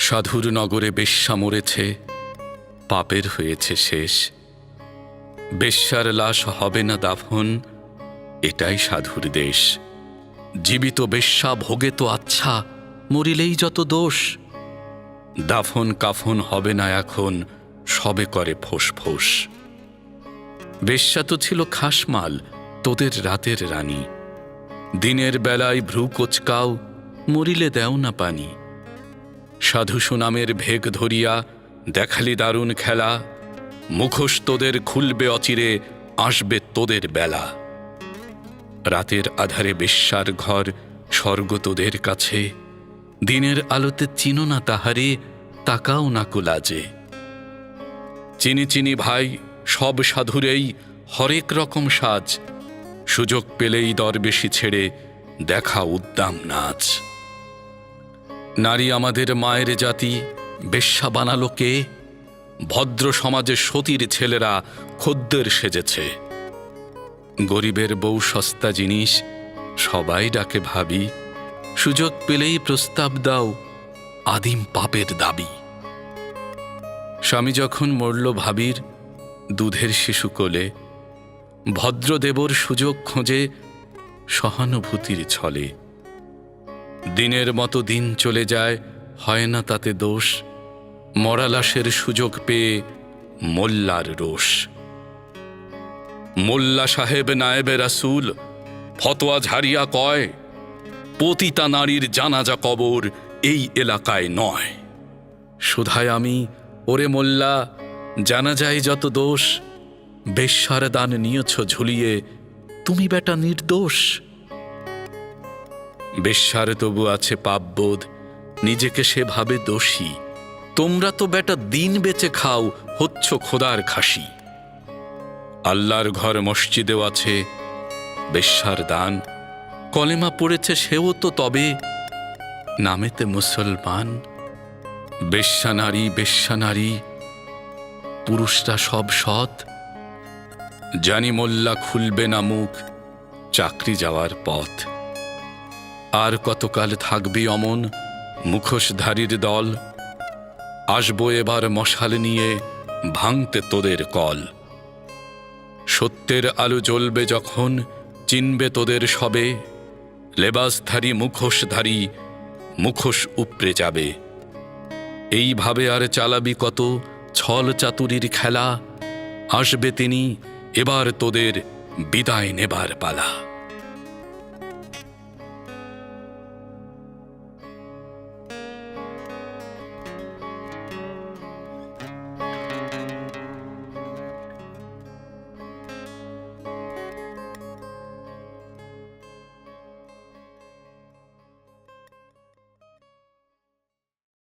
সাধুর নগরে বেশ্যা মরেছে, পাপের হয়েছে শেষ। বেশ্যার লাশ হবে না দাফন, এটাই সাধুর দেশ। জীবিত বেশ্যা ভোগে তো আচ্ছা, মরিলেই যত দোষ। দাফন কাফন হবে না এখন, সবে করে ফোঁস ফোঁস। বেশ্যা তো ছিল খাসমাল, তোদের রাতের রানী। দিনের বেলায় ভ্রু কোচকাও, মরিলে দেও না পানি। সাধু সুনামের ভেগ ধরিয়া দেখালি দারুণ খেলা, মুখোশ তোদের খুলবে অচিরে, আসবে তোদের বেলা। রাতের আধারে বেশ্যার ঘর, স্বর্গ তোদের কাছে। দিনের আলোতে চিনো না তাহারে, তাকাও না কুলাজে। চিনি চিনি ভাই সব সাধুরেই হরেক রকম সাজ, সুযোগ পেলেই দরবেশি ছেড়ে দেখা উদ্দাম নাচ। নারী আমাদের মায়ের জাতি, বেশ্যা বানালো কে? ভদ্র সমাজে সতীর ছেলেরা খদ্দের সেজেছে। গরিবের বউ সস্তা জিনিস, সবাই ডাকে ভাবি। সুযোগ পেলেই প্রস্তাব দাও, আদিম পাপের দাবি। স্বামী যখন মরল ভাবির দুধের শিশু কোলে, ভদ্রদেবর সুযোগ খোঁজে সহানুভূতির ছলে। দিনের মতো দিন চলে যায়, হয় না তাতে দোষ। মরা লাশের সুযোগ পেয়ে মোল্লার রোষ। মোল্লা সাহেব নায়েবে রাসূল ফতোয়া ঝাড়িয়া কয়, পতিতা নারীর জানাজা কবর এই এলাকায় নয়। শুধায় আমি, ওরে মোল্লা, জানাজায় যত দোষ, বেশ্যার দান নিয়েছ ঝুলিয়ে, তুমি বেটা নির্দোষ। বেশ্যার তবু আছে পাপবোধ, নিজেকে সে ভাবে দোষী। তোমরা তো বেটা দিন বেচে খাও, হচ্ছ খোদার খাসি। আল্লাহর ঘর মসজিদেও আছে বেশ্যার দান, কলেমা পড়েছে সেও তো তবে নামেতে মুসলমান। বেশ্যা নারী, পুরুষরা সব সৎ। জানি মোল্লা খুলবে না মুখ, চাকরি যাওয়ার পথ। আর কতকাল থাকবি অমন মুখোশধারীর দল? আসবো এবার মশাল নিয়ে ভাঙতে তোদের কল। সত্যের আলো জ্বলবে যখন, চিনবে তোদের সবে। লেবাসধারী মুখোশধারী, মুখোশ উপড়ে যাবে। এইভাবে আর চালাবি কত ছল চাতুরির খেলা? আসবে তিনি, এবার তোদের বিদায় নেবার পালা।